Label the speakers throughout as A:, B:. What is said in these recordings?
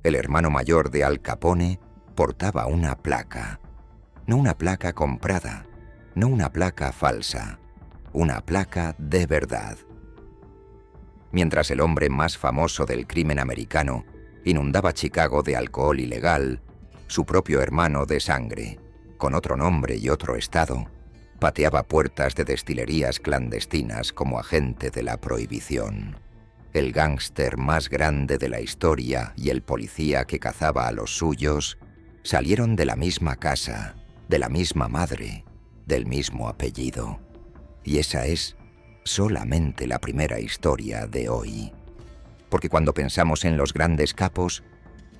A: El hermano mayor de Al Capone portaba una placa. No una placa comprada, no una placa falsa, una placa de verdad. Mientras el hombre más famoso del crimen americano inundaba Chicago de alcohol ilegal, su propio hermano de sangre, con otro nombre y otro estado, pateaba puertas de destilerías clandestinas como agente de la prohibición. El gángster más grande de la historia y el policía que cazaba a los suyos salieron de la misma casa, de la misma madre, del mismo apellido. Y esa es solamente la primera historia de hoy. Porque cuando pensamos en los grandes capos,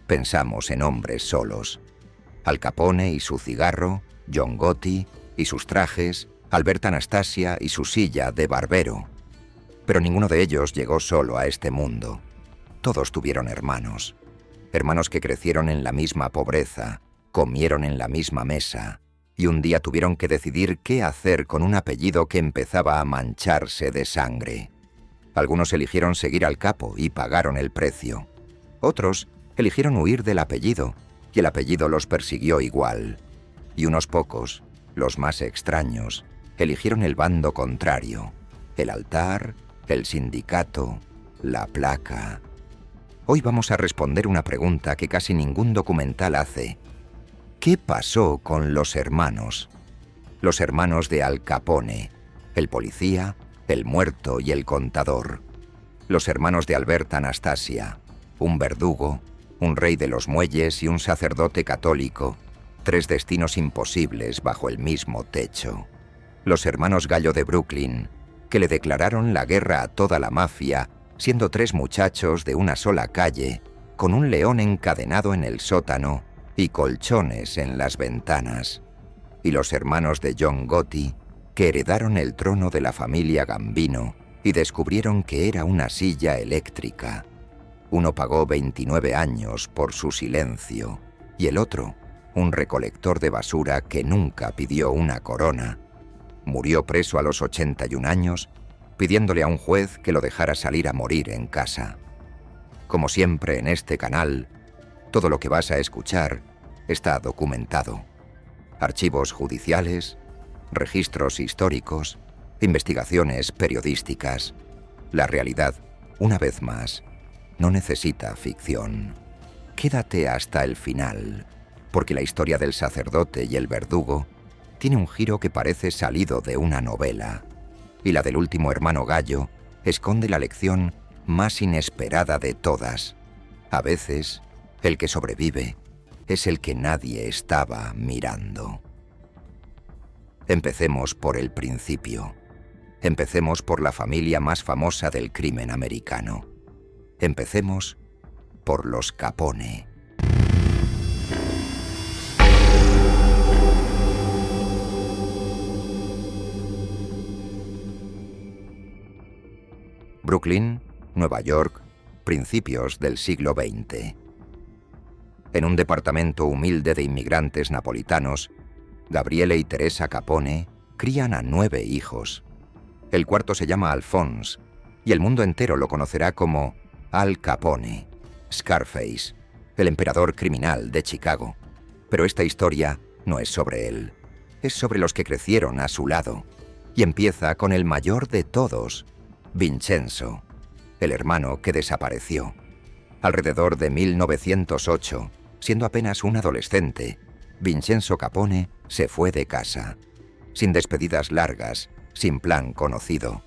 A: pensamos en hombres solos. Al Capone y su cigarro, John Gotti y sus trajes, Albert Anastasia y su silla de barbero. Pero ninguno de ellos llegó solo a este mundo. Todos tuvieron hermanos. Hermanos que crecieron en la misma pobreza, comieron en la misma mesa, y un día tuvieron que decidir qué hacer con un apellido que empezaba a mancharse de sangre. Algunos eligieron seguir al capo y pagaron el precio. Otros eligieron huir del apellido, y el apellido los persiguió igual. Y unos pocos, los más extraños, eligieron el bando contrario, el altar, el sindicato, la placa. Hoy vamos a responder una pregunta que casi ningún documental hace. ¿Qué pasó con los hermanos? Los hermanos de Al Capone, el policía, el muerto y el contador. Los hermanos de Albert Anastasia, un verdugo, un rey de los muelles y un sacerdote católico. 3 destinos imposibles bajo el mismo techo. Los hermanos Gallo de Brooklyn, que le declararon la guerra a toda la mafia, siendo 3 muchachos de una sola calle, con un león encadenado en el sótano y colchones en las ventanas. Y los hermanos de John Gotti, que heredaron el trono de la familia Gambino y descubrieron que era una silla eléctrica. Uno pagó 29 años por su silencio, y el otro, un recolector de basura que nunca pidió una corona, murió preso a los 81 años, pidiéndole a un juez que lo dejara salir a morir en casa. Como siempre en este canal, todo lo que vas a escuchar está documentado. Archivos judiciales, registros históricos, investigaciones periodísticas. La realidad, una vez más, no necesita ficción. Quédate hasta el final, porque la historia del sacerdote y el verdugo tiene un giro que parece salido de una novela, y la del último hermano Gallo esconde la lección más inesperada de todas. A veces, el que sobrevive es el que nadie estaba mirando. Empecemos por el principio. Empecemos por la familia más famosa del crimen americano. Empecemos por los Capone. Brooklyn, Nueva York, principios del siglo XX. En un departamento humilde de inmigrantes napolitanos, Gabriele y Teresa Capone crían a 9 hijos. El cuarto se llama Alphonse, y el mundo entero lo conocerá como Al Capone, Scarface, el emperador criminal de Chicago. Pero esta historia no es sobre él, es sobre los que crecieron a su lado, y empieza con el mayor de todos, Vincenzo, el hermano que desapareció. Alrededor de 1908, siendo apenas un adolescente, Vincenzo Capone se fue de casa, sin despedidas largas, sin plan conocido.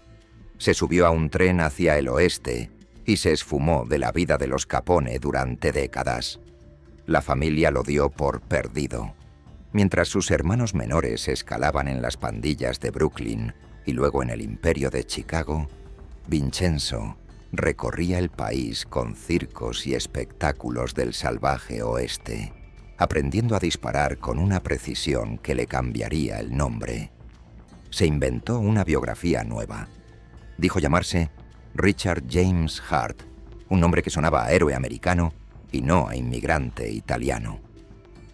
A: Se subió a un tren hacia el oeste y se esfumó de la vida de los Capone durante décadas. La familia lo dio por perdido. Mientras sus hermanos menores escalaban en las pandillas de Brooklyn y luego en el imperio de Chicago, Vincenzo recorría el país con circos y espectáculos del salvaje oeste, aprendiendo a disparar con una precisión que le cambiaría el nombre. Se inventó una biografía nueva. Dijo llamarse Richard James Hart, un nombre que sonaba a héroe americano y no a inmigrante italiano.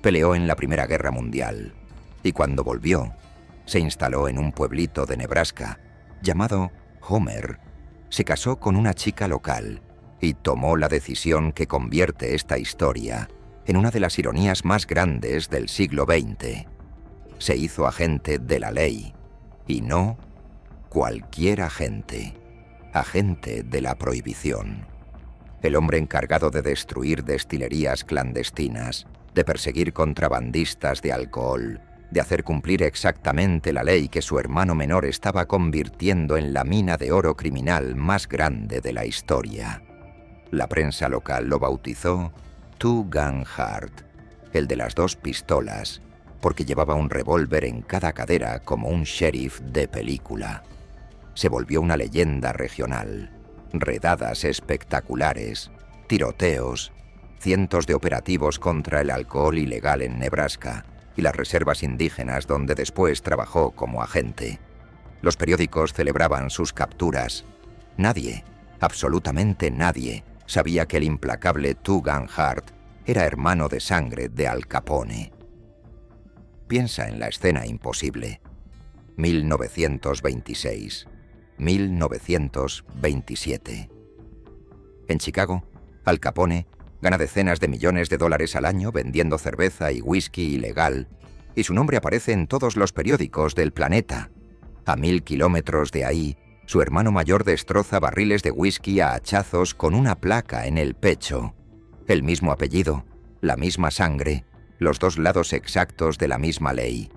A: Peleó en la Primera Guerra Mundial y cuando volvió, se instaló en un pueblito de Nebraska llamado Homer. Se casó con una chica local y tomó la decisión que convierte esta historia en una de las ironías más grandes del siglo XX. Se hizo agente de la ley, y no cualquier agente, agente de la prohibición. El hombre encargado de destruir destilerías clandestinas, de perseguir contrabandistas de alcohol, de hacer cumplir exactamente la ley que su hermano menor estaba convirtiendo en la mina de oro criminal más grande de la historia. La prensa local lo bautizó Two Gun Heart, el de las dos pistolas, porque llevaba un revólver en cada cadera como un sheriff de película. Se volvió una leyenda regional. Redadas espectaculares, tiroteos, cientos de operativos contra el alcohol ilegal en Nebraska y las reservas indígenas donde después trabajó como agente. Los periódicos celebraban sus capturas. Nadie, absolutamente nadie, sabía que el implacable Two Gun Heart era hermano de sangre de Al Capone. Piensa en la escena imposible. 1926. 1927. En Chicago, Al Capone gana decenas de millones de dólares al año vendiendo cerveza y whisky ilegal, y su nombre aparece en todos los periódicos del planeta. A 1000 kilómetros de ahí, su hermano mayor destroza barriles de whisky a hachazos con una placa en el pecho. El mismo apellido, la misma sangre, los dos lados exactos de la misma ley.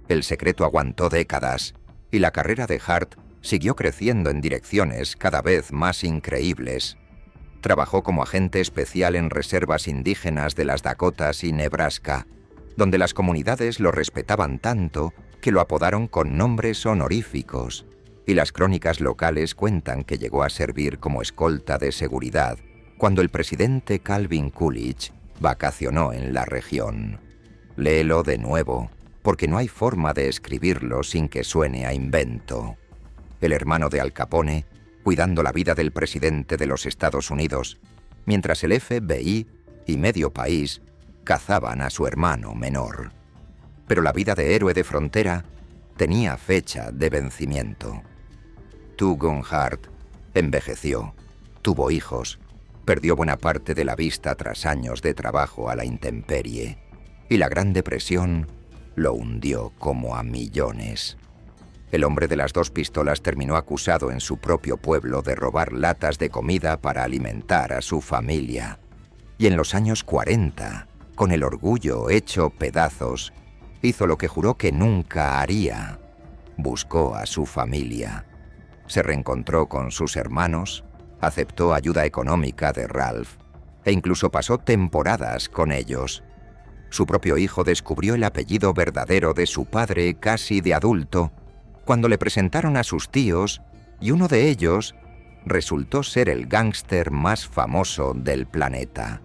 A: El secreto aguantó décadas, y la carrera de Hart siguió creciendo en direcciones cada vez más increíbles. Trabajó como agente especial en reservas indígenas de las Dakotas y Nebraska, donde las comunidades lo respetaban tanto que lo apodaron con nombres honoríficos, y las crónicas locales cuentan que llegó a servir como escolta de seguridad cuando el presidente Calvin Coolidge vacacionó en la región. Léelo de nuevo, porque no hay forma de escribirlo sin que suene a invento. El hermano de Al Capone, cuidando la vida del presidente de los Estados Unidos, mientras el FBI y medio país cazaban a su hermano menor. Pero la vida de héroe de frontera tenía fecha de vencimiento. Two Gun Heart envejeció, tuvo hijos, perdió buena parte de la vista tras años de trabajo a la intemperie, y la Gran Depresión lo hundió como a millones. El hombre de las dos pistolas terminó acusado en su propio pueblo de robar latas de comida para alimentar a su familia. Y en los años 40, con el orgullo hecho pedazos, hizo lo que juró que nunca haría. Buscó a su familia. Se reencontró con sus hermanos, aceptó ayuda económica de Ralph e incluso pasó temporadas con ellos. Su propio hijo descubrió el apellido verdadero de su padre casi de adulto, cuando le presentaron a sus tíos, y uno de ellos resultó ser el gángster más famoso del planeta.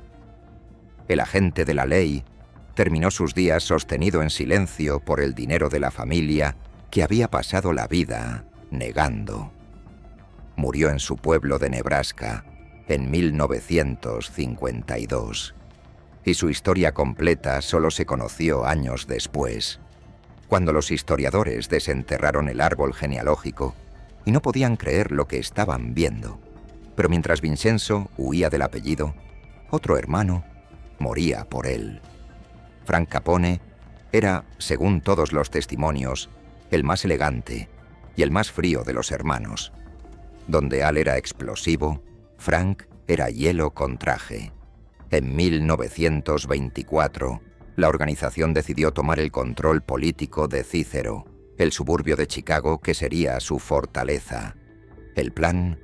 A: El agente de la ley terminó sus días sostenido en silencio por el dinero de la familia que había pasado la vida negando. Murió en su pueblo de Nebraska en 1952, y su historia completa solo se conoció años después, cuando los historiadores desenterraron el árbol genealógico y no podían creer lo que estaban viendo. Pero mientras Vincenzo huía del apellido, otro hermano moría por él. Frank Capone era, según todos los testimonios, el más elegante y el más frío de los hermanos. Donde Al era explosivo, Frank era hielo con traje. En 1924, la organización decidió tomar el control político de Cicero, el suburbio de Chicago que sería su fortaleza. El plan: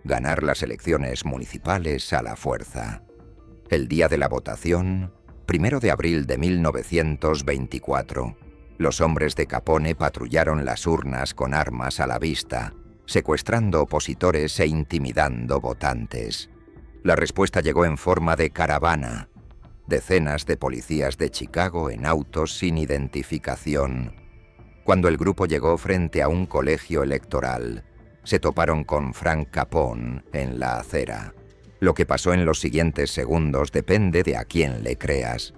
A: ganar las elecciones municipales a la fuerza. El día de la votación, 1 de abril de 1924, los hombres de Capone patrullaron las urnas con armas a la vista, secuestrando opositores e intimidando votantes. La respuesta llegó en forma de caravana. Decenas de policías de Chicago en autos sin identificación. Cuando el grupo llegó frente a un colegio electoral, se toparon con Frank Capone en la acera. Lo que pasó en los siguientes segundos depende de a quién le creas.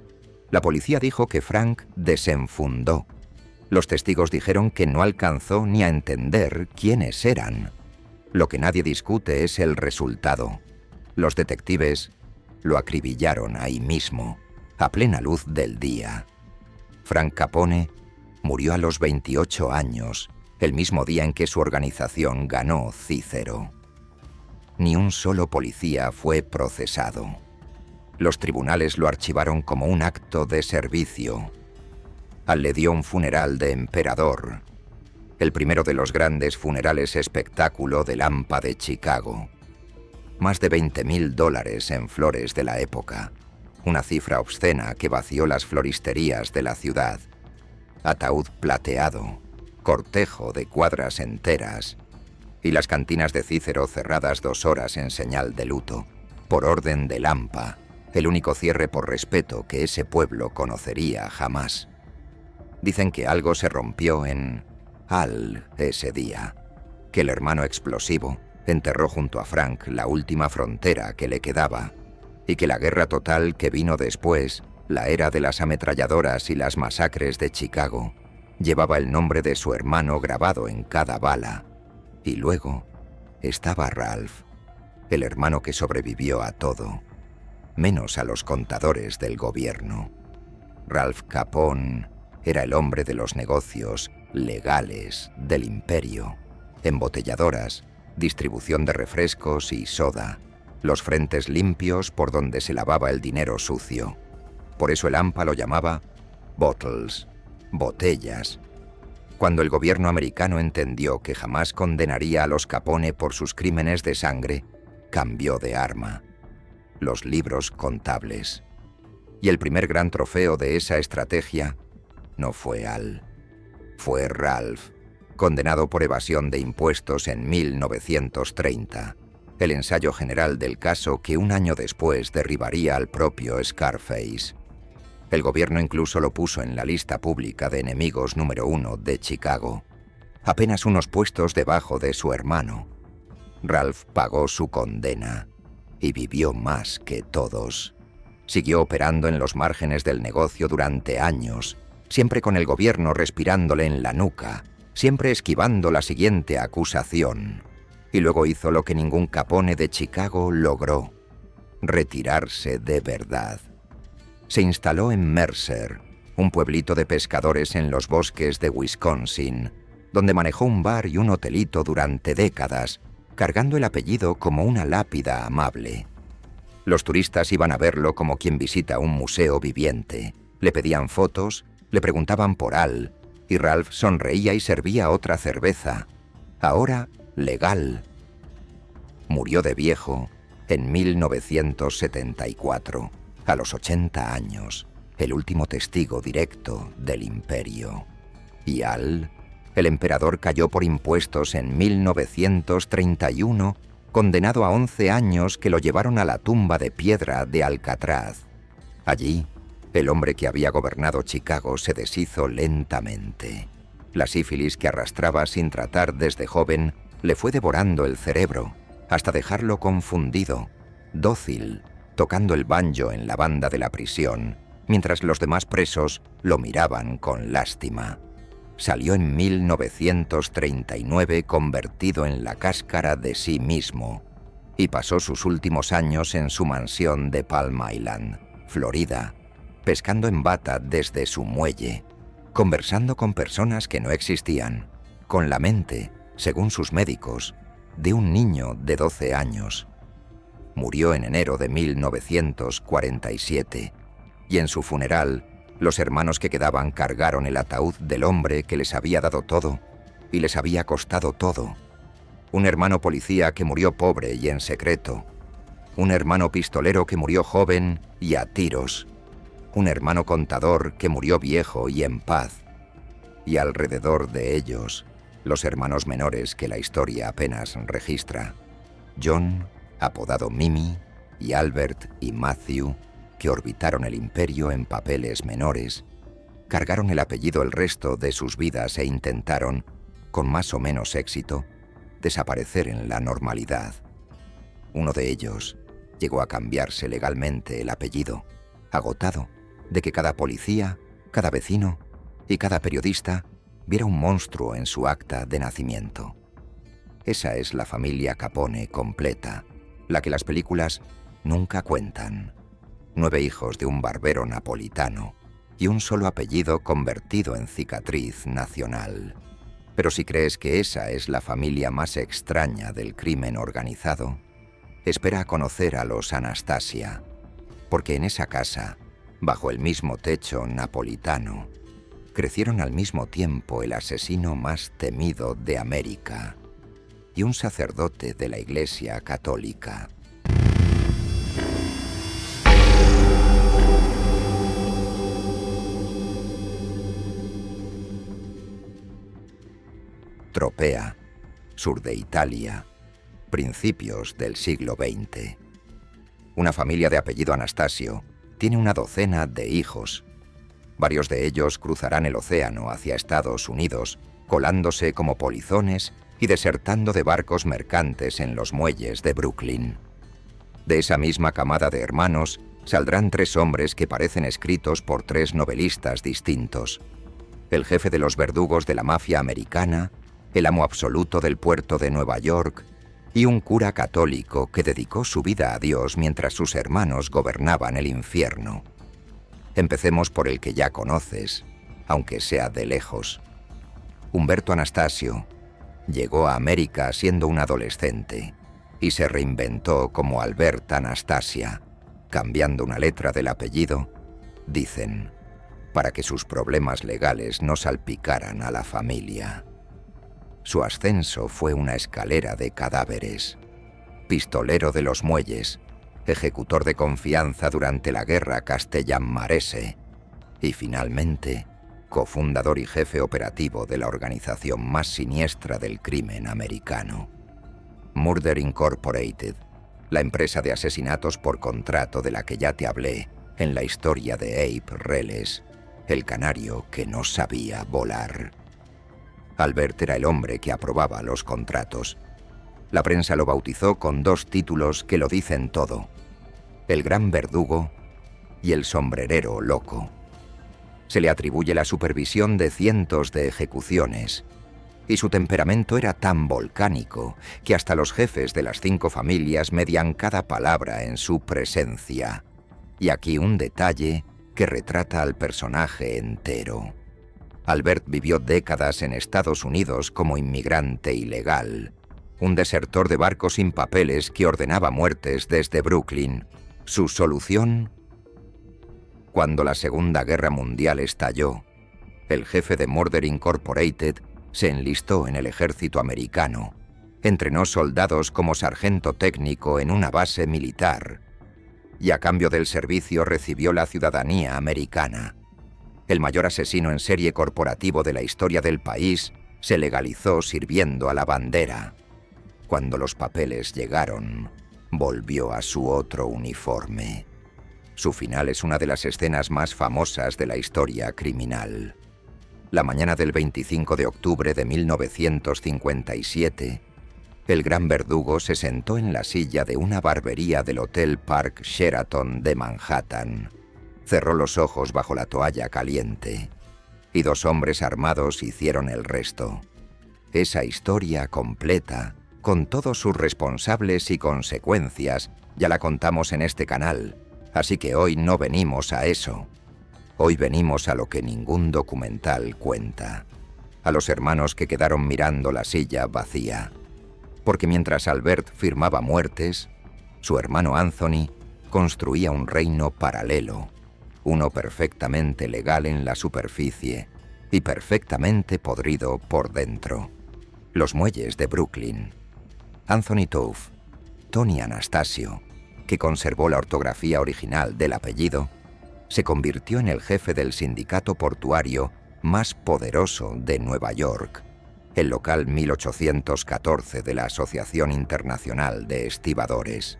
A: La policía dijo que Frank desenfundó. Los testigos dijeron que no alcanzó ni a entender quiénes eran. Lo que nadie discute es el resultado. Los detectives lo acribillaron ahí mismo, a plena luz del día. Frank Capone murió a los 28 años, el mismo día en que su organización ganó Cícero. Ni un solo policía fue procesado. Los tribunales lo archivaron como un acto de servicio. Al le dio un funeral de emperador, el primero de los grandes funerales espectáculo del AMPA de Chicago. Más de $20,000 en flores de la época, una cifra obscena que vació las floristerías de la ciudad. Ataúd plateado, cortejo de cuadras enteras, y las cantinas de Cícero cerradas 2 horas en señal de luto, por orden del AMPA, el único cierre por respeto que ese pueblo conocería jamás. Dicen que algo se rompió en Al ese día, que el hermano explosivo enterró junto a Frank la última frontera que le quedaba, y que la guerra total que vino después, la era de las ametralladoras y las masacres de Chicago, llevaba el nombre de su hermano grabado en cada bala. Y luego estaba Ralph, el hermano que sobrevivió a todo, menos a los contadores del gobierno. Ralph Capone era el hombre de los negocios legales del imperio, embotelladoras, distribución de refrescos y soda, los frentes limpios por donde se lavaba el dinero sucio. Por eso el AMPA lo llamaba bottles, botellas. Cuando el gobierno americano entendió que jamás condenaría a los Capone por sus crímenes de sangre, cambió de arma: los libros contables. Y el primer gran trofeo de esa estrategia no fue Al, fue Ralph, condenado por evasión de impuestos en 1930, el ensayo general del caso que un año después derribaría al propio Scarface. El gobierno incluso lo puso en la lista pública de enemigos número 1 de Chicago, apenas unos puestos debajo de su hermano. Ralph pagó su condena y vivió más que todos. Siguió operando en los márgenes del negocio durante años, siempre con el gobierno respirándole en la nuca, siempre esquivando la siguiente acusación. Y luego hizo lo que ningún Capone de Chicago logró: retirarse de verdad. Se instaló en Mercer, un pueblito de pescadores en los bosques de Wisconsin, donde manejó un bar y un hotelito durante décadas, cargando el apellido como una lápida amable. Los turistas iban a verlo como quien visita un museo viviente. Le pedían fotos, le preguntaban por Al, y Ralph sonreía y servía otra cerveza, ahora legal. Murió de viejo en 1974, a los 80 años, el último testigo directo del imperio. Y Al, el emperador, cayó por impuestos en 1931, condenado a 11 años que lo llevaron a la tumba de piedra de Alcatraz. Allí, el hombre que había gobernado Chicago se deshizo lentamente. La sífilis que arrastraba sin tratar desde joven le fue devorando el cerebro, hasta dejarlo confundido, dócil, tocando el banjo en la banda de la prisión, mientras los demás presos lo miraban con lástima. Salió en 1939 convertido en la cáscara de sí mismo, y pasó sus últimos años en su mansión de Palm Island, Florida, pescando en bata desde su muelle, conversando con personas que no existían, con la mente, según sus médicos, de un niño de 12 años. Murió en enero de 1947, y en su funeral, los hermanos que quedaban cargaron el ataúd del hombre que les había dado todo y les había costado todo. Un hermano policía que murió pobre y en secreto. Un hermano pistolero que murió joven y a tiros. Un hermano contador que murió viejo y en paz. Y alrededor de ellos, los hermanos menores que la historia apenas registra: John, apodado Mimi, y Albert y Matthew, que orbitaron el imperio en papeles menores, cargaron el apellido el resto de sus vidas e intentaron, con más o menos éxito, desaparecer en la normalidad. Uno de ellos llegó a cambiarse legalmente el apellido, agotado de que cada policía, cada vecino y cada periodista viera un monstruo en su acta de nacimiento. Esa es la familia Capone completa, la que las películas nunca cuentan. 9 hijos de un barbero napolitano y un solo apellido convertido en cicatriz nacional. Pero si crees que esa es la familia más extraña del crimen organizado, espera a conocer a los Anastasia, porque en esa casa, bajo el mismo techo napolitano, crecieron al mismo tiempo el asesino más temido de América y un sacerdote de la Iglesia Católica. Tropea, sur de Italia, principios del siglo XX. Una familia de apellido Anastasio tiene una docena de hijos. Varios de ellos cruzarán el océano hacia Estados Unidos, colándose como polizones y desertando de barcos mercantes en los muelles de Brooklyn. De esa misma camada de hermanos saldrán 3 hombres que parecen escritos por 3 novelistas distintos. El jefe de los verdugos de la mafia americana, el amo absoluto del puerto de Nueva York y un cura católico que dedicó su vida a Dios mientras sus hermanos gobernaban el infierno. Empecemos por el que ya conoces, aunque sea de lejos. Humberto Anastasio llegó a América siendo un adolescente y se reinventó como Albert Anastasia, cambiando una letra del apellido, dicen, para que sus problemas legales no salpicaran a la familia. Su ascenso fue una escalera de cadáveres. Pistolero de los muelles, ejecutor de confianza durante la guerra castellán-marese y finalmente cofundador y jefe operativo de la organización más siniestra del crimen americano. Murder Incorporated, la empresa de asesinatos por contrato de la que ya te hablé en la historia de Abe Reles, el canario que no sabía volar. Albert era el hombre que aprobaba los contratos. La prensa lo bautizó con 2 títulos que lo dicen todo: el gran verdugo y el sombrerero loco. Se le atribuye la supervisión de cientos de ejecuciones, y su temperamento era tan volcánico que hasta los jefes de las 5 familias medían cada palabra en su presencia. Y aquí un detalle que retrata al personaje entero. Albert vivió décadas en Estados Unidos como inmigrante ilegal, un desertor de barcos sin papeles que ordenaba muertes desde Brooklyn. Su solución: cuando la Segunda Guerra Mundial estalló, el jefe de Murder Incorporated se enlistó en el ejército americano, entrenó soldados como sargento técnico en una base militar y a cambio del servicio recibió la ciudadanía americana. El mayor asesino en serie corporativo de la historia del país se legalizó sirviendo a la bandera. Cuando los papeles llegaron, volvió a su otro uniforme. Su final es una de las escenas más famosas de la historia criminal. La mañana del 25 de octubre de 1957, el gran verdugo se sentó en la silla de una barbería del Hotel Park Sheraton de Manhattan. Cerró los ojos bajo la toalla caliente y 2 hombres armados hicieron el resto. Esa historia completa, con todos sus responsables y consecuencias, ya la contamos en este canal, así que hoy no venimos a eso. Hoy venimos a lo que ningún documental cuenta, a los hermanos que quedaron mirando la silla vacía. Porque mientras Albert firmaba muertes, su hermano Anthony construía un reino paralelo, uno perfectamente legal en la superficie y perfectamente podrido por dentro. Los muelles de Brooklyn. Anthony Tough, Tony Anastasio, que conservó la ortografía original del apellido, se convirtió en el jefe del sindicato portuario más poderoso de Nueva York, el local 1814 de la Asociación Internacional de Estibadores.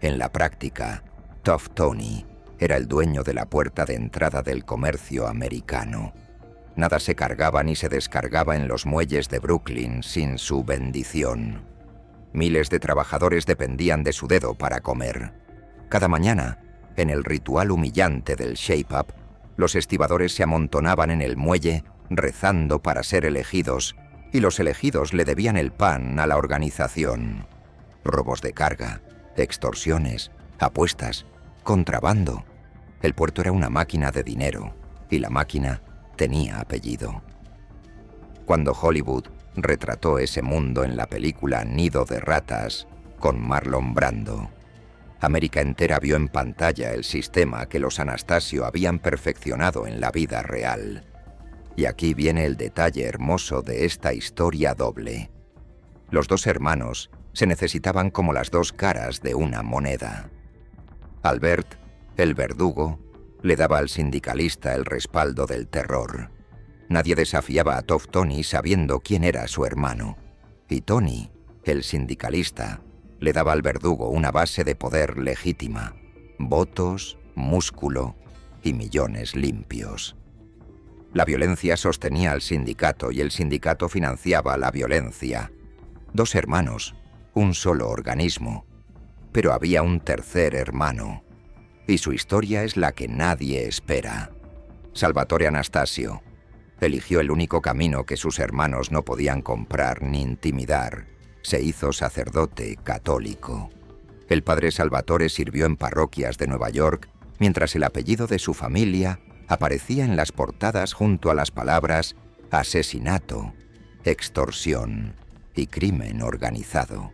A: En la práctica, Tough Tony era el dueño de la puerta de entrada del comercio americano. Nada se cargaba ni se descargaba en los muelles de Brooklyn sin su bendición. Miles de trabajadores dependían de su dedo para comer. Cada mañana, en el ritual humillante del shape-up, los estibadores se amontonaban en el muelle rezando para ser elegidos, y los elegidos le debían el pan a la organización. Robos de carga, extorsiones, apuestas, contrabando. El puerto era una máquina de dinero y la máquina tenía apellido. Cuando Hollywood retrató ese mundo en la película Nido de ratas con Marlon Brando, América entera vio en pantalla el sistema que los Anastasio habían perfeccionado en la vida real. Y aquí viene el detalle hermoso de esta historia doble. Los dos hermanos se necesitaban como las dos caras de una moneda. Albert, el verdugo, le daba al sindicalista el respaldo del terror. Nadie desafiaba a Tough Tony sabiendo quién era su hermano. Y Tony, el sindicalista, le daba al verdugo una base de poder legítima, votos, músculo y millones limpios. La violencia sostenía al sindicato y el sindicato financiaba la violencia. Dos hermanos, un solo organismo. Pero había un tercer hermano, y su historia es la que nadie espera. Salvatore Anastasio eligió el único camino que sus hermanos no podían comprar ni intimidar. Se hizo sacerdote católico. El padre Salvatore sirvió en parroquias de Nueva York, mientras el apellido de su familia aparecía en las portadas junto a las palabras asesinato, extorsión y crimen organizado.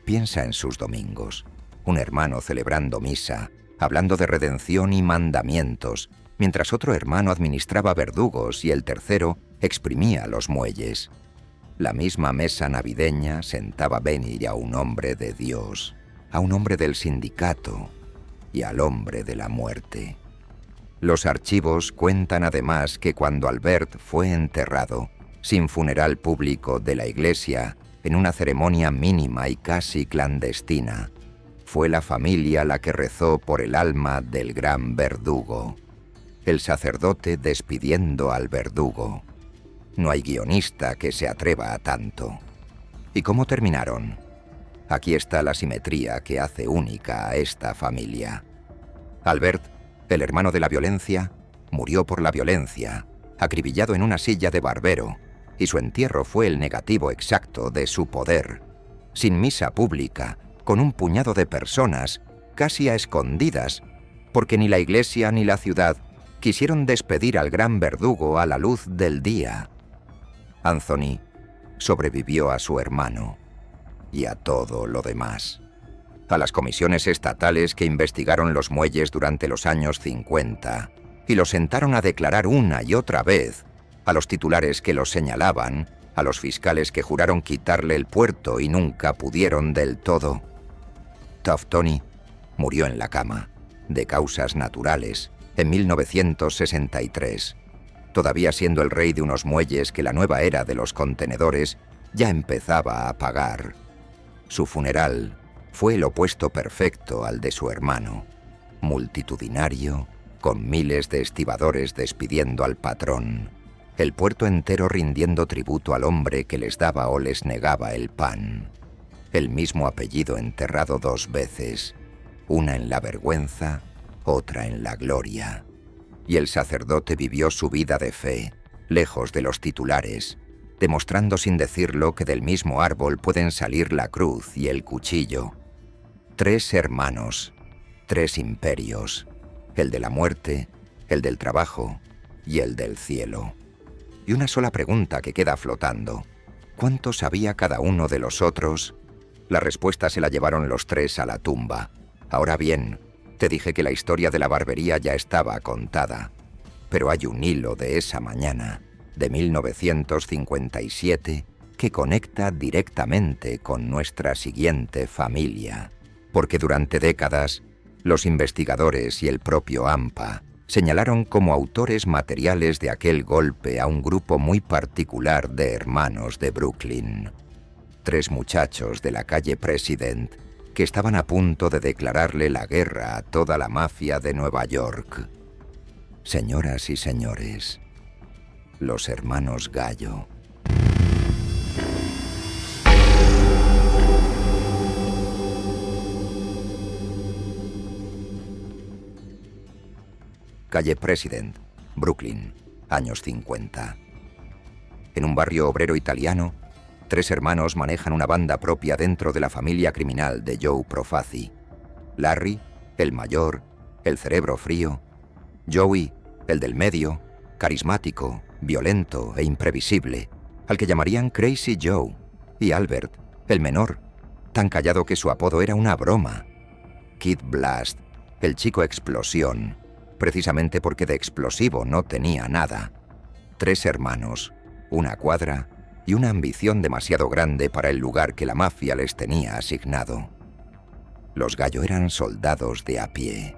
A: Piensa en sus domingos, un hermano celebrando misa, hablando de redención y mandamientos, mientras otro hermano administraba verdugos y el tercero exprimía los muelles. La misma mesa navideña sentaba venir a un hombre de Dios, a un hombre del sindicato y al hombre de la muerte. Los archivos cuentan además que cuando Albert fue enterrado, sin funeral público de la iglesia, en una ceremonia mínima y casi clandestina, fue la familia la que rezó por el alma del gran verdugo. El sacerdote despidiendo al verdugo. No hay guionista que se atreva a tanto. ¿Y cómo terminaron? Aquí está la simetría que hace única a esta familia. Albert, el hermano de la violencia, murió por la violencia, acribillado en una silla de barbero, y su entierro fue el negativo exacto de su poder. Sin misa pública, con un puñado de personas, casi a escondidas, porque ni la iglesia ni la ciudad quisieron despedir al gran verdugo a la luz del día. Anthony sobrevivió a su hermano y a todo lo demás. A las comisiones estatales que investigaron los muelles durante los años 50 y los sentaron a declarar una y otra vez, a los titulares que los señalaban, a los fiscales que juraron quitarle el puerto y nunca pudieron del todo. Tough Tony murió en la cama, de causas naturales, en 1963, todavía siendo el rey de unos muelles que la nueva era de los contenedores ya empezaba a pagar. Su funeral fue el opuesto perfecto al de su hermano, multitudinario, con miles de estibadores despidiendo al patrón, el puerto entero rindiendo tributo al hombre que les daba o les negaba el pan. El mismo apellido enterrado dos veces, una en la vergüenza, otra en la gloria. Y el sacerdote vivió su vida de fe, lejos de los titulares, demostrando sin decirlo que del mismo árbol pueden salir la cruz y el cuchillo. 3 hermanos, 3 imperios, el de la muerte, el del trabajo y el del cielo. Y una sola pregunta que queda flotando: ¿cuánto sabía cada uno de los otros? La respuesta se la llevaron los 3 a la tumba. Ahora bien, te dije que la historia de la barbería ya estaba contada, pero hay un hilo de esa mañana, de 1957, que conecta directamente con nuestra siguiente familia, porque durante décadas, los investigadores y el propio AMPA señalaron como autores materiales de aquel golpe a un grupo muy particular de hermanos de Brooklyn. 3 muchachos de la calle President que estaban a punto de declararle la guerra a toda la mafia de Nueva York. Señoras y señores, los hermanos Gallo. Calle President, Brooklyn, años 50. En un barrio obrero italiano, 3 hermanos manejan una banda propia dentro de la familia criminal de Joe Profaci. Larry, el mayor, el cerebro frío. Joey, el del medio, carismático, violento e imprevisible, al que llamarían Crazy Joe. Y Albert, el menor, tan callado que su apodo era una broma. Kid Blast, el chico explosión, precisamente porque de explosivo no tenía nada. 3 hermanos, una cuadra y una ambición demasiado grande para el lugar que la mafia les tenía asignado. Los Gallo eran soldados de a pie.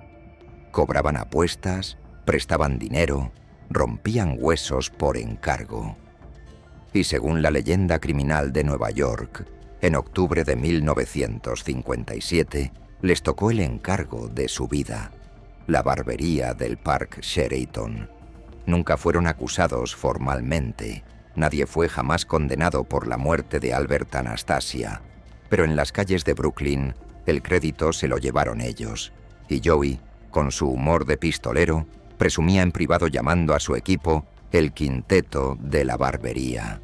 A: Cobraban apuestas, prestaban dinero, rompían huesos por encargo. Y según la leyenda criminal de Nueva York, en octubre de 1957 les tocó el encargo de su vida, la barbería del Park Sheraton. Nunca fueron acusados formalmente. Nadie fue jamás condenado por la muerte de Albert Anastasia, pero en las calles de Brooklyn el crédito se lo llevaron ellos, y Joey, con su humor de pistolero, presumía en privado llamando a su equipo el quinteto de la barbería.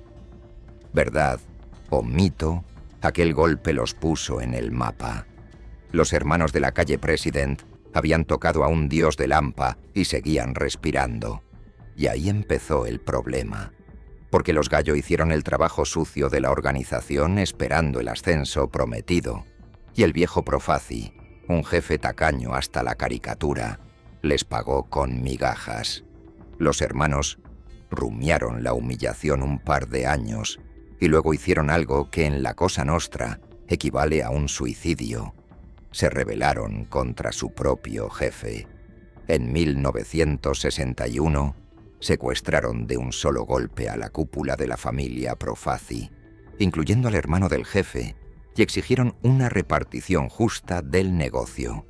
A: Verdad o mito, aquel golpe los puso en el mapa. Los hermanos de la calle President habían tocado a un dios de Lampa y seguían respirando. Y ahí empezó el problema, porque los Gallo hicieron el trabajo sucio de la organización esperando el ascenso prometido, y el viejo Profaci, un jefe tacaño hasta la caricatura, les pagó con migajas. Los hermanos rumiaron la humillación un par de años y luego hicieron algo que en la Cosa Nostra equivale a un suicidio. Se rebelaron contra su propio jefe. En 1961 secuestraron de un solo golpe a la cúpula de la familia Profaci, incluyendo al hermano del jefe, y exigieron una repartición justa del negocio.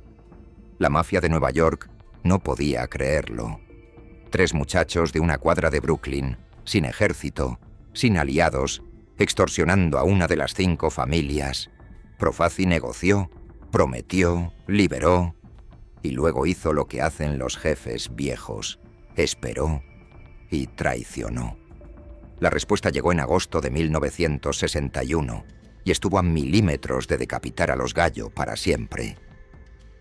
A: La mafia de Nueva York no podía creerlo. 3 muchachos de una cuadra de Brooklyn, sin ejército, sin aliados, extorsionando a una de las 5 familias. Profaci negoció, prometió, liberó, y luego hizo lo que hacen los jefes viejos: esperó y traicionó. La respuesta llegó en agosto de 1961 y estuvo a milímetros de decapitar a los Gallo para siempre.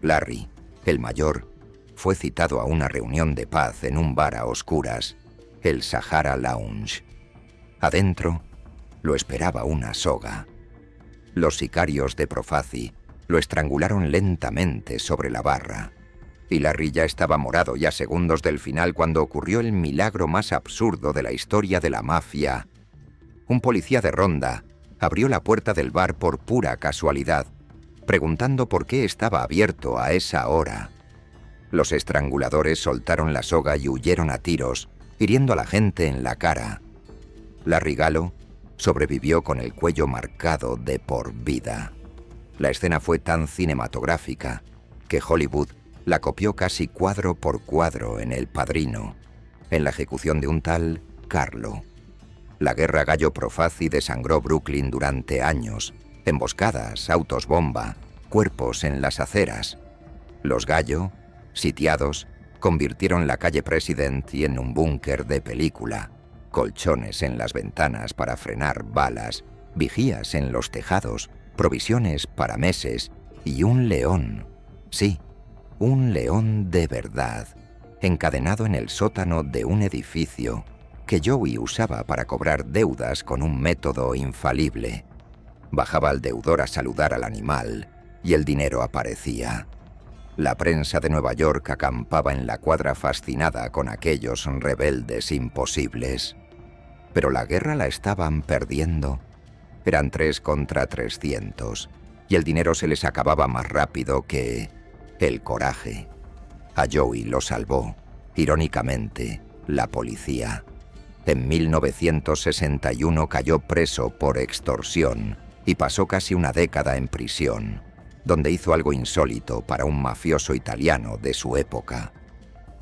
A: Larry, el mayor, fue citado a una reunión de paz en un bar a oscuras, el Sahara Lounge. Adentro lo esperaba una soga. Los sicarios de Profaci lo estrangularon lentamente sobre la barra, y Larry ya estaba morado y a segundos del final cuando ocurrió el milagro más absurdo de la historia de la mafia. Un policía de ronda abrió la puerta del bar por pura casualidad, preguntando por qué estaba abierto a esa hora. Los estranguladores soltaron la soga y huyeron a tiros, hiriendo a la gente en la cara. Larry Gallo sobrevivió con el cuello marcado de por vida. La escena fue tan cinematográfica que Hollywood la copió casi cuadro por cuadro en El Padrino, en la ejecución de un tal Carlo. La guerra Gallo-Profaci desangró Brooklyn durante años, emboscadas, autos bomba, cuerpos en las aceras. Los Gallo, sitiados, convirtieron la calle President en un búnker de película, colchones en las ventanas para frenar balas, vigías en los tejados, provisiones para meses y un león, sí, un león de verdad, encadenado en el sótano de un edificio que Joey usaba para cobrar deudas con un método infalible. Bajaba al deudor a saludar al animal y el dinero aparecía. La prensa de Nueva York acampaba en la cuadra fascinada con aquellos rebeldes imposibles. Pero la guerra la estaban perdiendo. Eran 3 contra 300, y el dinero se les acababa más rápido que el coraje. A Joey lo salvó, irónicamente, la policía. En 1961 cayó preso por extorsión y pasó casi una década en prisión, donde hizo algo insólito para un mafioso italiano de su época.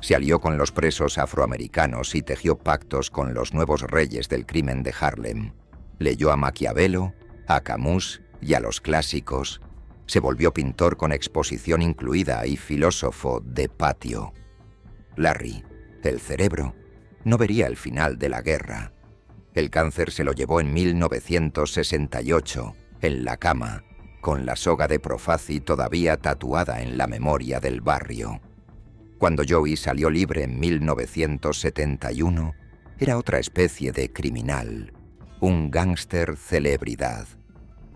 A: Se alió con los presos afroamericanos y tejió pactos con los nuevos reyes del crimen de Harlem. Leyó a Maquiavelo, a Camus y a los clásicos. Se volvió pintor con exposición incluida y filósofo de patio. Larry, el cerebro, no vería el final de la guerra. El cáncer se lo llevó en 1968, en la cama, con la soga de Profaci todavía tatuada en la memoria del barrio. Cuando Joey salió libre en 1971, era otra especie de criminal, un gángster celebridad.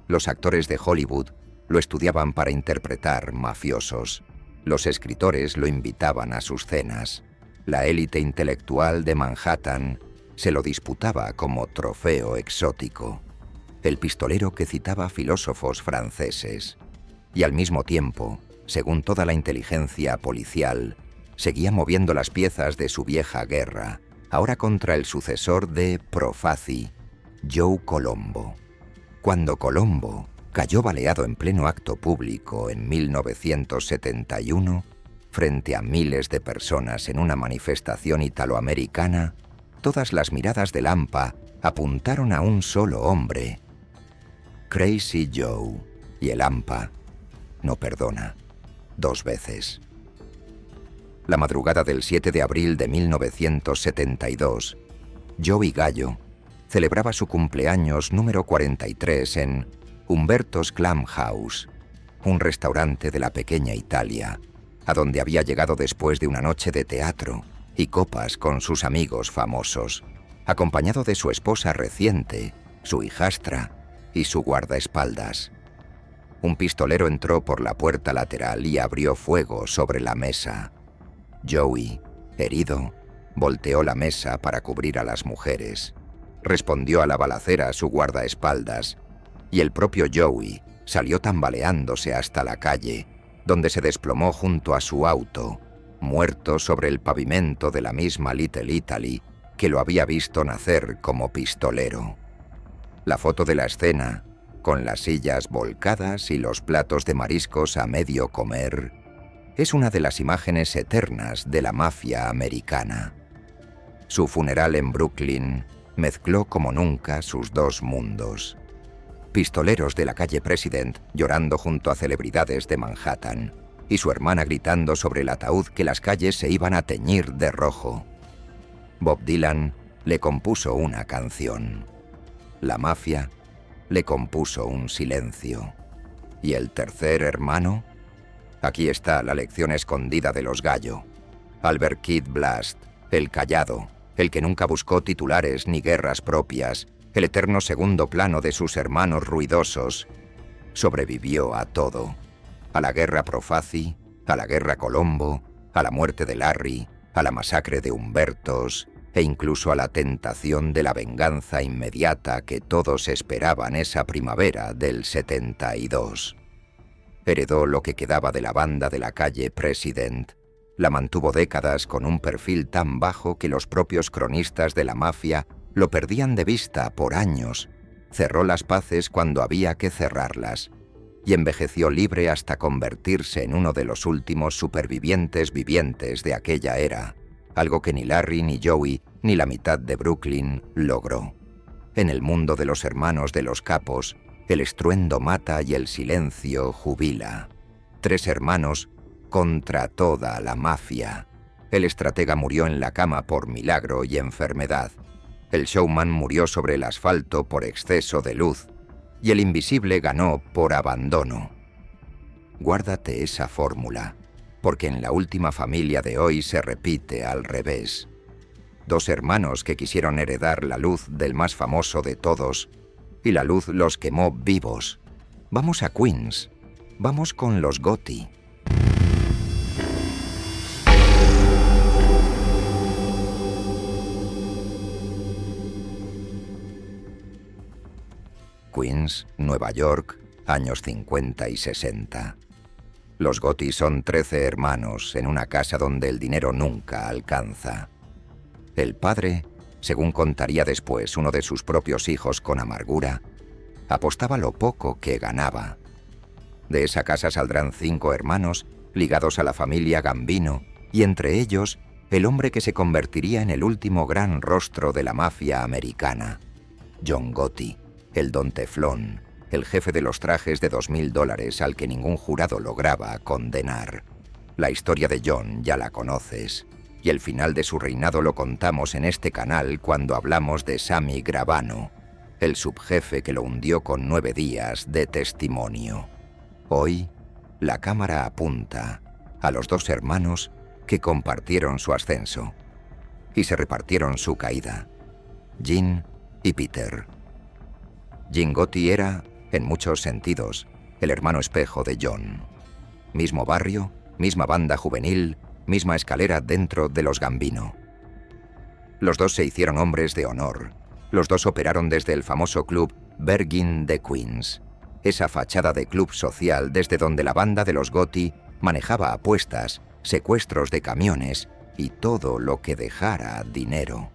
A: Los actores de Hollywood lo estudiaban para interpretar mafiosos. Los escritores lo invitaban a sus cenas. La élite intelectual de Manhattan se lo disputaba como trofeo exótico. El pistolero que citaba filósofos franceses. Y al mismo tiempo, según toda la inteligencia policial, seguía moviendo las piezas de su vieja guerra, ahora contra el sucesor de Profaci, Joe Colombo. Cuando Colombo cayó baleado en pleno acto público en 1971, frente a miles de personas en una manifestación italoamericana, todas las miradas del AMPA apuntaron a un solo hombre, Crazy Joe, y el AMPA no perdona 2 veces. La madrugada del 7 de abril de 1972, Joey Gallo celebraba su cumpleaños número 43 en Umberto's Clam House, un restaurante de la pequeña Italia, a donde había llegado después de una noche de teatro y copas con sus amigos famosos, acompañado de su esposa reciente, su hijastra y su guardaespaldas. Un pistolero entró por la puerta lateral y abrió fuego sobre la mesa. Joey, herido, volteó la mesa para cubrir a las mujeres. Respondió a la balacera su guardaespaldas, y el propio Joey salió tambaleándose hasta la calle, donde se desplomó junto a su auto, muerto sobre el pavimento de la misma Little Italy que lo había visto nacer como pistolero. La foto de la escena, con las sillas volcadas y los platos de mariscos a medio comer, es una de las imágenes eternas de la mafia americana. Su funeral en Brooklyn mezcló como nunca sus 2 mundos. Pistoleros de la calle President llorando junto a celebridades de Manhattan, y su hermana gritando sobre el ataúd que las calles se iban a teñir de rojo. Bob Dylan le compuso una canción. La mafia le compuso un silencio. ¿Y el tercer hermano? Aquí está la lección escondida de los Gallo. Albert Kid Blast, el callado, el que nunca buscó titulares ni guerras propias, el eterno segundo plano de sus hermanos ruidosos, sobrevivió a todo. A la guerra Profaci, a la guerra Colombo, a la muerte de Larry, a la masacre de Humbertos, e incluso a la tentación de la venganza inmediata que todos esperaban esa primavera del 72. Heredó lo que quedaba de la banda de la calle President. La mantuvo décadas con un perfil tan bajo que los propios cronistas de la mafia lo perdían de vista por años. Cerró las paces cuando había que cerrarlas y envejeció libre hasta convertirse en uno de los últimos supervivientes vivientes de aquella era, algo que ni Larry ni Joey ni la mitad de Brooklyn logró. En el mundo de los hermanos de los capos, el estruendo mata y el silencio jubila. 3 hermanos contra toda la mafia. El estratega murió en la cama por milagro y enfermedad. El showman murió sobre el asfalto por exceso de luz. Y el invisible ganó por abandono. Guárdate esa fórmula, porque en la última familia de hoy se repite al revés. 2 hermanos que quisieron heredar la luz del más famoso de todos, y la luz los quemó vivos. Vamos a Queens. Vamos con los Gotti. Queens, Nueva York, años 50 y 60. Los Gotti son 13 hermanos en una casa donde el dinero nunca alcanza. El padre, según contaría después uno de sus propios hijos con amargura, apostaba lo poco que ganaba. De esa casa saldrán 5 hermanos ligados a la familia Gambino, y entre ellos el hombre que se convertiría en el último gran rostro de la mafia americana, John Gotti, el Don Teflón, el jefe de los trajes de $2.000 al que ningún jurado lograba condenar. La historia de John ya la conoces. y el final de su reinado lo contamos en este canal cuando hablamos de Sammy Gravano, el subjefe que lo hundió con 9 días de testimonio. Hoy, la cámara apunta a los 2 hermanos que compartieron su ascenso y se repartieron su caída, Gene y Peter. Gene Gotti era, en muchos sentidos, el hermano espejo de John. Mismo barrio, misma banda juvenil, misma escalera dentro de los Gambino. Los 2 se hicieron hombres de honor. Los 2 operaron desde el famoso club Bergin de Queens, esa fachada de club social desde donde la banda de los Gotti manejaba apuestas, secuestros de camiones y todo lo que dejara dinero.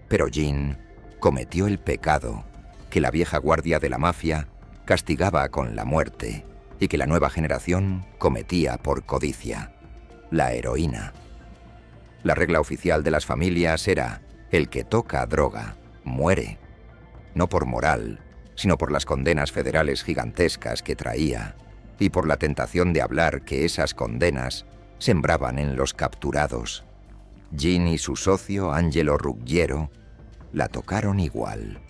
A: Pero Gene cometió el pecado que la vieja guardia de la mafia castigaba con la muerte y que la nueva generación cometía por codicia: la heroína. La regla oficial de las familias era: el que toca droga muere, no por moral, sino por las condenas federales gigantescas que traía y por la tentación de hablar que esas condenas sembraban en los capturados. Gene y su socio Angelo Ruggiero la tocaron igual,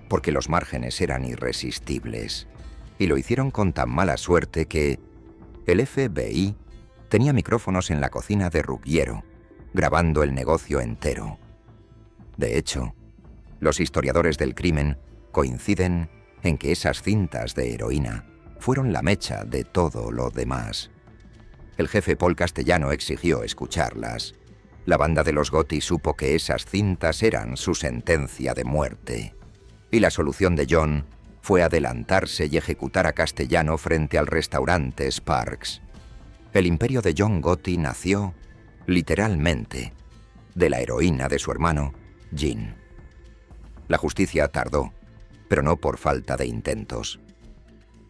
A: porque los márgenes eran irresistibles, y lo hicieron con tan mala suerte que el FBI tenía micrófonos en la cocina de Ruggiero, grabando el negocio entero. De hecho, los historiadores del crimen coinciden en que esas cintas de heroína fueron la mecha de todo lo demás. El jefe Paul Castellano exigió escucharlas. La banda de los Gotti supo que esas cintas eran su sentencia de muerte. Y la solución de John fue adelantarse y ejecutar a Castellano frente al restaurante Sparks. El imperio de John Gotti nació, literalmente, de la heroína de su hermano, Gene. La justicia tardó, pero no por falta de intentos.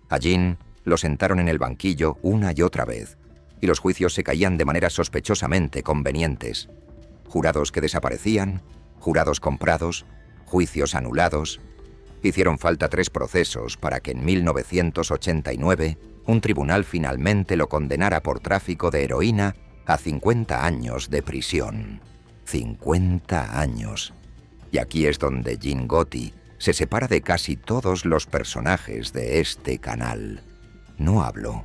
A: A Gene lo sentaron en el banquillo una y otra vez, y los juicios se caían de maneras sospechosamente convenientes. Jurados que desaparecían, jurados comprados, juicios anulados. Hicieron falta 3 procesos para que en 1989 un tribunal finalmente lo condenara por tráfico de heroína a 50 años de prisión. 50 años. Y aquí es donde Gene Gotti se separa de casi todos los personajes de este canal. No habló,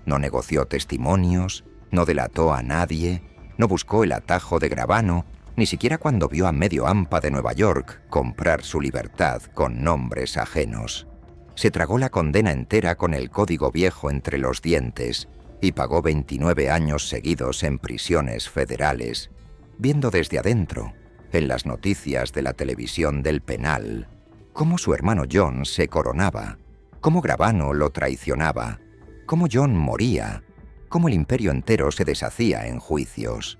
A: no negoció testimonios, no delató a nadie, no buscó el atajo de Gravano, ni siquiera cuando vio a medio AMPA de Nueva York comprar su libertad con nombres ajenos. Se tragó la condena entera con el código viejo entre los dientes y pagó 29 años seguidos en prisiones federales, viendo desde adentro, en las noticias de la televisión del penal, cómo su hermano John se coronaba, cómo Gravano lo traicionaba, cómo John moría, cómo el imperio entero se deshacía en juicios.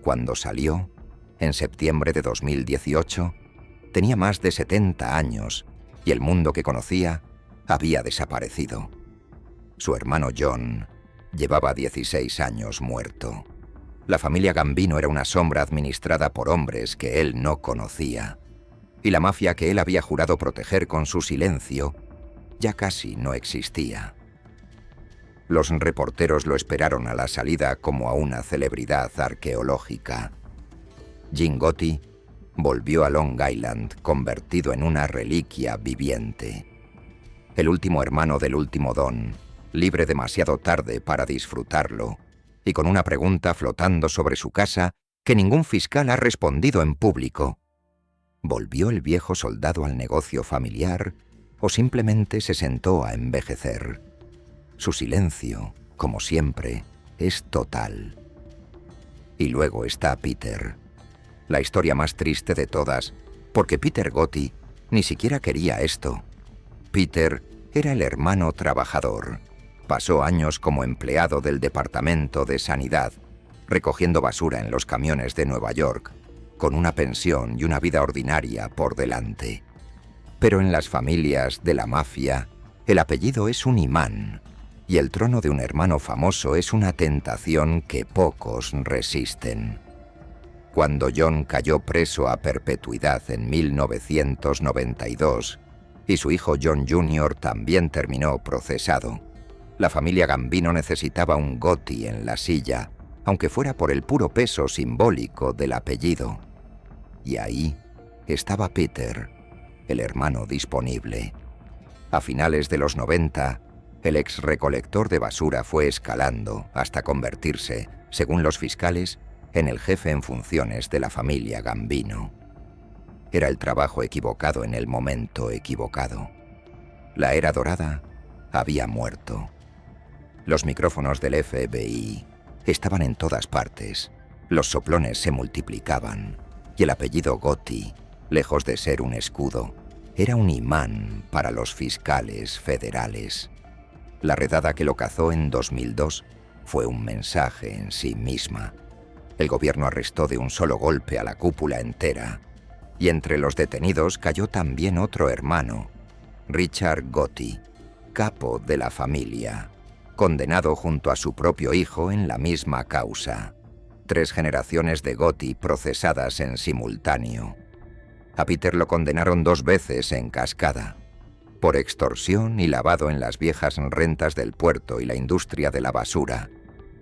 A: Cuando salió, en septiembre de 2018, tenía más de 70 años y el mundo que conocía había desaparecido. Su hermano John llevaba 16 años muerto. La familia Gambino era una sombra administrada por hombres que él no conocía, y la mafia que él había jurado proteger con su silencio ya casi no existía. Los reporteros lo esperaron a la salida como a una celebridad arqueológica. Gene Gotti volvió a Long Island convertido en una reliquia viviente. El último hermano del último don, libre demasiado tarde para disfrutarlo, y con una pregunta flotando sobre su casa que ningún fiscal ha respondido en público. ¿Volvió el viejo soldado al negocio familiar o simplemente se sentó a envejecer? Su silencio, como siempre, es total. Y luego está Peter, la historia más triste de todas, porque Peter Gotti ni siquiera quería esto. Peter era el hermano trabajador. Pasó años como empleado del Departamento de Sanidad, recogiendo basura en los camiones de Nueva York, con una pensión y una vida ordinaria por delante. Pero en las familias de la mafia, el apellido es un imán, y el trono de un hermano famoso es una tentación que pocos resisten. Cuando John cayó preso a perpetuidad en 1992, y su hijo John Jr. también terminó procesado, la familia Gambino necesitaba un Gotti en la silla, aunque fuera por el puro peso simbólico del apellido. Y ahí estaba Peter, el hermano disponible. A finales de los 90, el ex recolector de basura fue escalando hasta convertirse, según los fiscales, en el jefe en funciones de la familia Gambino. Era el trabajo equivocado en el momento equivocado. La era dorada había muerto. Los micrófonos del FBI estaban en todas partes. Los soplones se multiplicaban y el apellido Gotti, lejos de ser un escudo, era un imán para los fiscales federales. La redada que lo cazó en 2002 fue un mensaje en sí misma. El gobierno arrestó de un solo golpe a la cúpula entera, y entre los detenidos cayó también otro hermano, Richard Gotti, capo de la familia, condenado junto a su propio hijo en la misma causa. 3 generaciones de Gotti procesadas en simultáneo. A Peter lo condenaron 2 veces en cascada, por extorsión y lavado en las viejas rentas del puerto y la industria de la basura,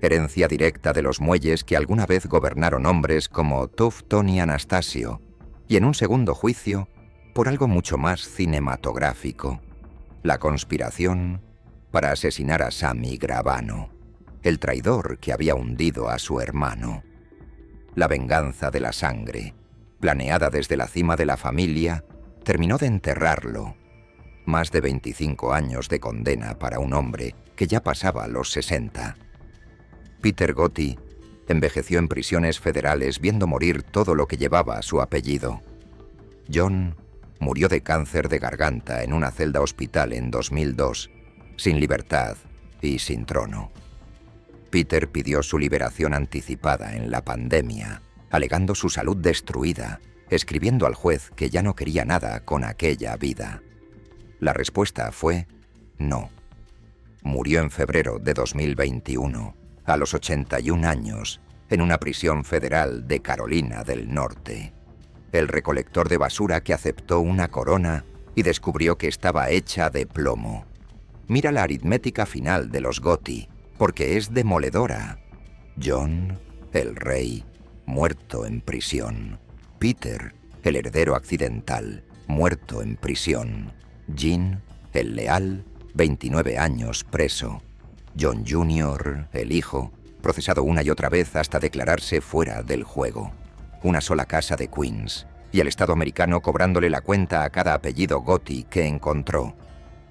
A: herencia directa de los muelles que alguna vez gobernaron hombres como Tufton y Anastasio, y en un segundo juicio por algo mucho más cinematográfico, la conspiración para asesinar a Sammy Gravano, el traidor que había hundido a su hermano. La venganza de la sangre, planeada desde la cima de la familia, terminó de enterrarlo. Más de 25 años de condena para un hombre que ya pasaba los 60. Peter Gotti envejeció en prisiones federales viendo morir todo lo que llevaba su apellido. John murió de cáncer de garganta en una celda hospital en 2002, sin libertad y sin trono. Peter pidió su liberación anticipada en la pandemia, alegando su salud destruida, escribiendo al juez que ya no quería nada con aquella vida. La respuesta fue no. Murió en febrero de 2021, a los 81 años, en una prisión federal de Carolina del Norte. El recolector de basura que aceptó una corona y descubrió que estaba hecha de plomo. Mira la aritmética final de los Gotti, porque es demoledora. John, el rey, muerto en prisión. Peter, el heredero accidental, muerto en prisión. Jean, el leal, 29 años preso. John Jr., el hijo, procesado una y otra vez hasta declararse fuera del juego. Una sola casa de Queens, y el Estado americano cobrándole la cuenta a cada apellido Gotti que encontró.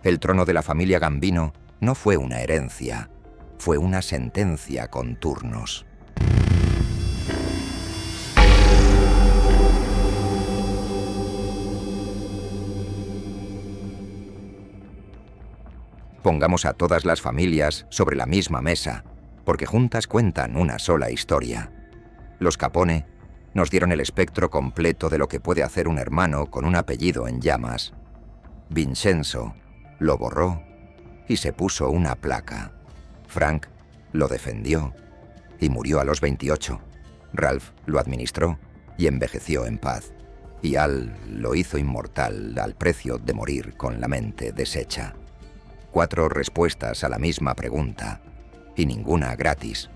A: El trono de la familia Gambino no fue una herencia, fue una sentencia con turnos. Pongamos a todas las familias sobre la misma mesa, porque juntas cuentan una sola historia. Los Capone nos dieron el espectro completo de lo que puede hacer un hermano con un apellido en llamas. Vincenzo lo borró y se puso una placa. Frank lo defendió y murió a los 28. Ralph lo administró y envejeció en paz. Y Al lo hizo inmortal al precio de morir con la mente deshecha. 4 respuestas a la misma pregunta, y ninguna gratis.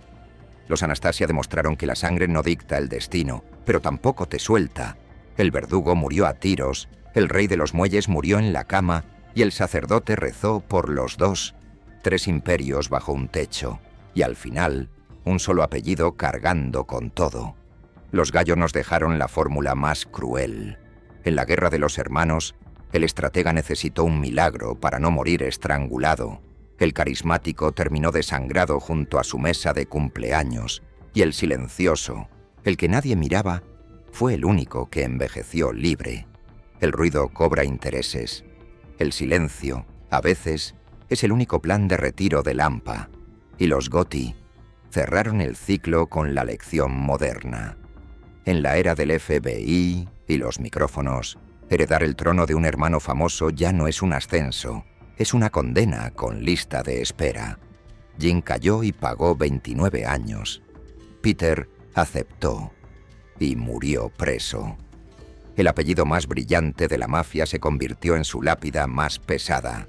A: Los Anastasia demostraron que la sangre no dicta el destino, pero tampoco te suelta. El verdugo murió a tiros, el rey de los muelles murió en la cama, y el sacerdote rezó por los 2. 3 imperios bajo un techo, y al final, un solo apellido cargando con todo. Los gallos nos dejaron la fórmula más cruel. En la guerra de los hermanos, el estratega necesitó un milagro para no morir estrangulado. El carismático terminó desangrado junto a su mesa de cumpleaños. Y el silencioso, el que nadie miraba, fue el único que envejeció libre. El ruido cobra intereses. El silencio, a veces, es el único plan de retiro del hampa. Y los Gotti cerraron el ciclo con la lección moderna. En la era del FBI y los micrófonos, heredar el trono de un hermano famoso ya no es un ascenso, es una condena con lista de espera. Jean cayó y pagó 29 años. Peter aceptó y murió preso. El apellido más brillante de la mafia se convirtió en su lápida más pesada.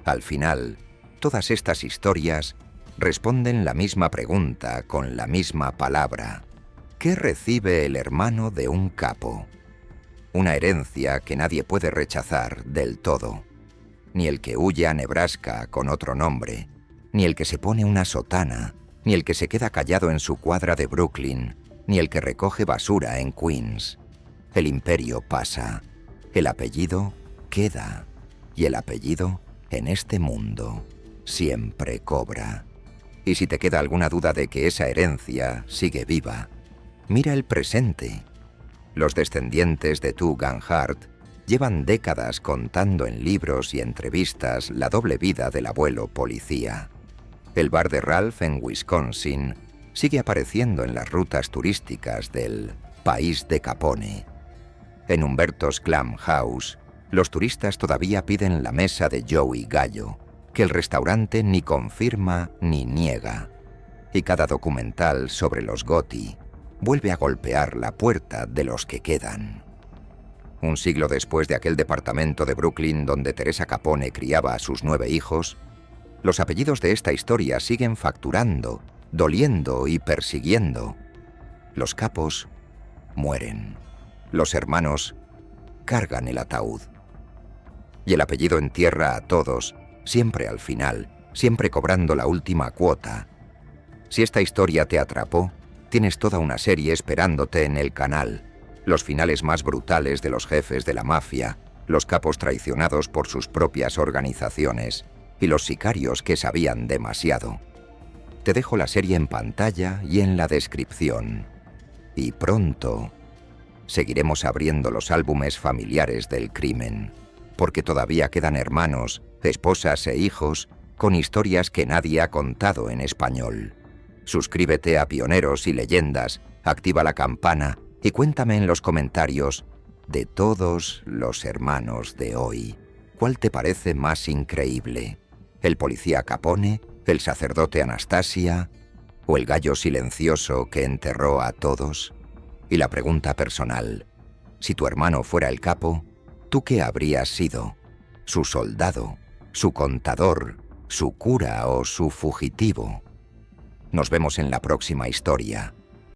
A: Al final, todas estas historias responden la misma pregunta con la misma palabra. ¿Qué recibe el hermano de un capo? Una herencia que nadie puede rechazar del todo. Ni el que huye a Nebraska con otro nombre, ni el que se pone una sotana, ni el que se queda callado en su cuadra de Brooklyn, ni el que recoge basura en Queens. El imperio pasa, el apellido queda, y el apellido, en este mundo, siempre cobra. Y si te queda alguna duda de que esa herencia sigue viva, mira el presente. Los descendientes de Tugan Hart llevan décadas contando en libros y entrevistas la doble vida del abuelo policía. El bar de Ralph en Wisconsin sigue apareciendo en las rutas turísticas del país de Capone. En Humberto's Clam House, los turistas todavía piden la mesa de Joey Gallo, que el restaurante ni confirma ni niega. Y cada documental sobre los Gotti vuelve a golpear la puerta de los que quedan. Un siglo después de aquel departamento de Brooklyn donde Teresa Capone criaba a sus 9 hijos, los apellidos de esta historia siguen facturando, doliendo y persiguiendo. Los capos mueren. Los hermanos cargan el ataúd. Y el apellido entierra a todos, siempre al final, siempre cobrando la última cuota. Si esta historia te atrapó, tienes toda una serie esperándote en el canal. Los finales más brutales de los jefes de la mafia, los capos traicionados por sus propias organizaciones y los sicarios que sabían demasiado. Te dejo la serie en pantalla y en la descripción. Y pronto seguiremos abriendo los álbumes familiares del crimen, porque todavía quedan hermanos, esposas e hijos con historias que nadie ha contado en español. Suscríbete a Pioneros y Leyendas, activa la campana y cuéntame en los comentarios, de todos los hermanos de hoy, ¿cuál te parece más increíble? ¿El policía Capone, el sacerdote Anastasia o el gallo silencioso que enterró a todos? Y la pregunta personal, si tu hermano fuera el capo, ¿tú qué habrías sido? ¿Su soldado, su contador, su cura o su fugitivo? Nos vemos en la próxima historia.